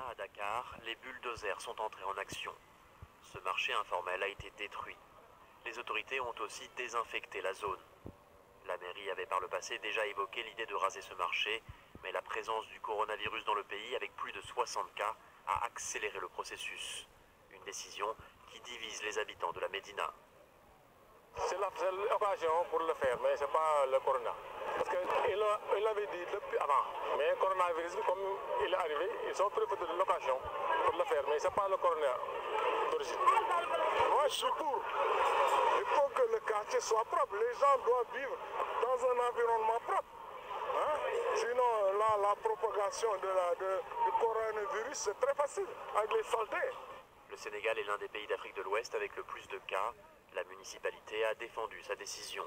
à Dakar, les bulldozers sont entrés en action. Ce marché informel a été détruit. Les autorités ont aussi désinfecté la zone. La mairie avait par le passé déjà évoqué l'idée de raser ce marché, mais la présence du coronavirus dans le pays, avec plus de 60 cas, a accéléré le processus. Une décision qui divise les habitants de la Médina. C'est l'occasion pour le faire, mais ce n'est pas le corona. Parce qu'il l'avait dit depuis avant. Mais le coronavirus, comme il est arrivé, ils ont profité de l'occasion pour le faire. Mais ce n'est pas le corona d'origine. Moi, je suis pour. Il faut que le quartier soit propre. Les gens doivent vivre dans un environnement propre. Hein? Sinon, là, la propagation du coronavirus, c'est très facile avec les saletés. Le Sénégal est l'un des pays d'Afrique de l'Ouest avec le plus de cas. La municipalité a défendu sa décision.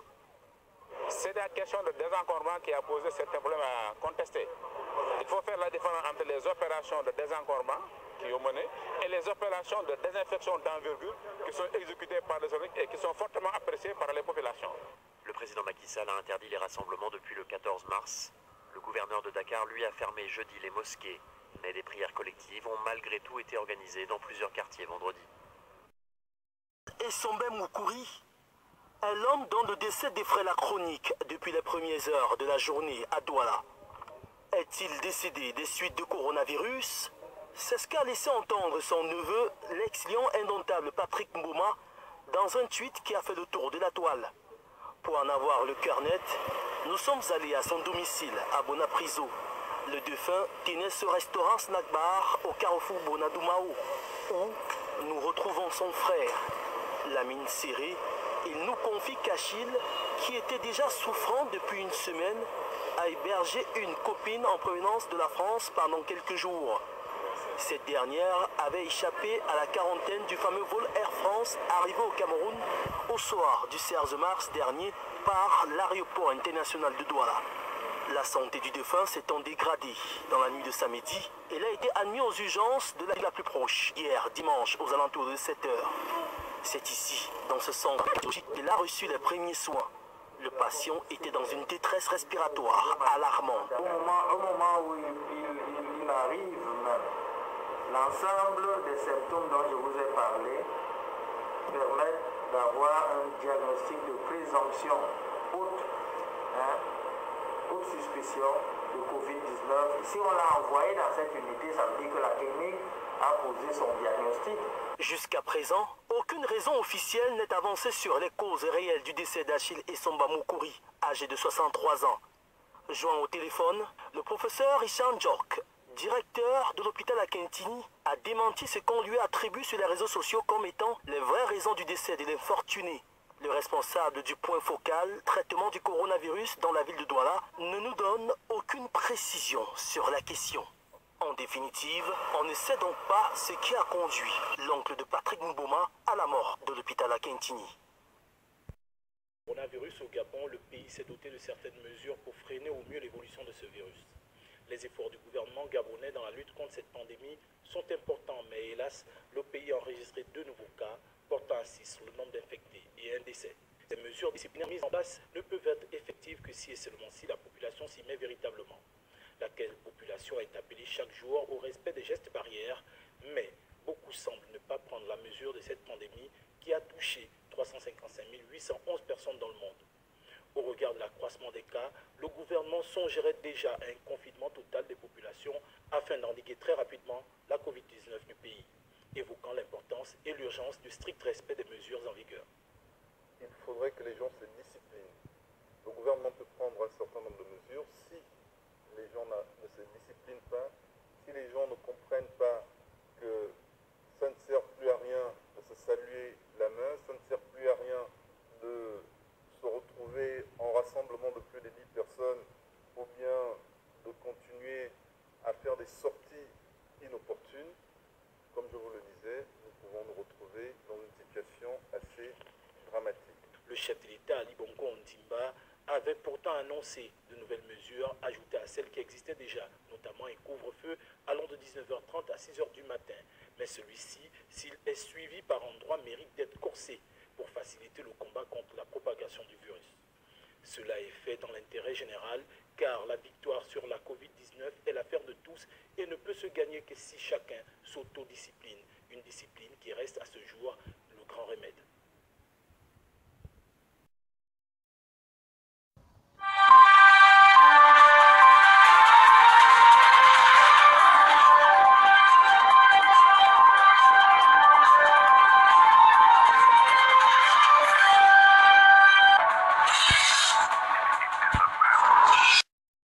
C'est la question de désencombrement qui a posé certains problèmes à contester. Il faut faire la différence entre les opérations de désencombrement qui ont mené et les opérations de désinfection d'envergure qui sont exécutées par les autorités et qui sont fortement appréciées par les populations. Le président Macky Sall a interdit les rassemblements depuis le 14 mars. Le gouverneur de Dakar, lui, a fermé jeudi les mosquées. Mais des prières collectives ont malgré tout été organisées dans plusieurs quartiers vendredi. Essomba Moukouri, un homme dont le décès défraie la chronique depuis les premières heures de la journée à Douala. Est-il décédé des suites de coronavirus? C'est ce qu'a laissé entendre son neveu, l'ex-lion indomptable Patrick Mboma, dans un tweet qui a fait le tour de la toile. Pour en avoir le cœur net, nous sommes allés à son domicile à Bonapriso. Le défunt tenait ce restaurant snack bar au carrefour Bonadoumao, où nous retrouvons son frère. La mine serrée, il nous confie qu'Achille, qui était déjà souffrant depuis une semaine, a hébergé une copine en provenance de la France pendant quelques jours. Cette dernière avait échappé à la quarantaine du fameux vol Air France arrivé au Cameroun au soir du 16 mars dernier par l'aéroport international de Douala. La santé du défunt s'étant dégradée dans la nuit de samedi, elle a été admise aux urgences de la plus proche hier dimanche aux alentours de 7 h. C'est ici, dans ce centre, qu'elle a reçu les premiers soins. Le patient était dans une détresse respiratoire alarmante. Au moment où il arrive même, l'ensemble des symptômes dont je vous ai parlé permettent d'avoir un diagnostic de présomption haute suspicion de Covid-19. Si on l'a envoyé dans cette unité, ça veut dire que la clinique a posé son diagnostic. Jusqu'à présent, aucune raison officielle n'est avancée sur les causes réelles du décès d'Achille Essomba Moukouri, âgé de 63 ans. Joint au téléphone, le professeur Richard Njok, directeur de l'hôpital à Kentini, a démenti ce qu'on lui attribue sur les réseaux sociaux comme étant les vraies raisons du décès de l'infortuné. Le responsable du point focal traitement du coronavirus dans la ville de Douala ne nous donne aucune précision sur la question. En définitive, on ne sait donc pas ce qui a conduit l'oncle de Patrick Mboma à la mort de l'hôpital à Kentini. Coronavirus au Gabon, le pays s'est doté de certaines mesures pour freiner au mieux l'évolution de ce virus. Les efforts du gouvernement gabonais dans la lutte contre cette pandémie sont importants, mais hélas, le pays a enregistré 2 nouveaux cas, portant à 6 le nombre d'infectés et un décès. Ces mesures disciplinaires mises en place ne peuvent être effectives que si et seulement si la population s'y met véritablement. Laquelle population est appelée chaque jour au respect des gestes barrières, mais beaucoup semblent ne pas prendre la mesure de cette pandémie qui a touché 355 811 personnes dans le monde. Au regard de l'accroissement des cas, le gouvernement songerait déjà à un confinement total des populations afin d'endiguer très rapidement la Covid-19 du pays, évoquant l'importance et l'urgence du strict respect des mesures en vigueur. Il faudrait que les gens se disciplinent. Le gouvernement peut prendre un certain nombre de mesures si les gens ne se disciplinent pas, si les gens ne comprennent pas que ça ne sert plus à rien de se saluer la main, ça ne sert plus à rien de se retrouver en rassemblement de plus de 10 personnes ou bien de continuer à faire des sorties inopportunes. Comme je vous le disais, nous pouvons nous retrouver dans une situation assez dramatique. Le chef de l'État, Ali Bongo Ondimba, avait pourtant annoncé de nouvelles mesures ajoutées à celles qui existaient déjà, notamment un couvre-feu allant de 19h30 à 6h du matin. Mais celui-ci, s'il est suivi par endroits, mérite d'être corsé pour faciliter le combat contre la propagation du virus. Cela est fait dans l'intérêt général, car la victoire sur la Covid-19 est l'affaire de tous et ne peut se gagner que si chacun s'autodiscipline. Une discipline qui reste à ce jour le grand remède.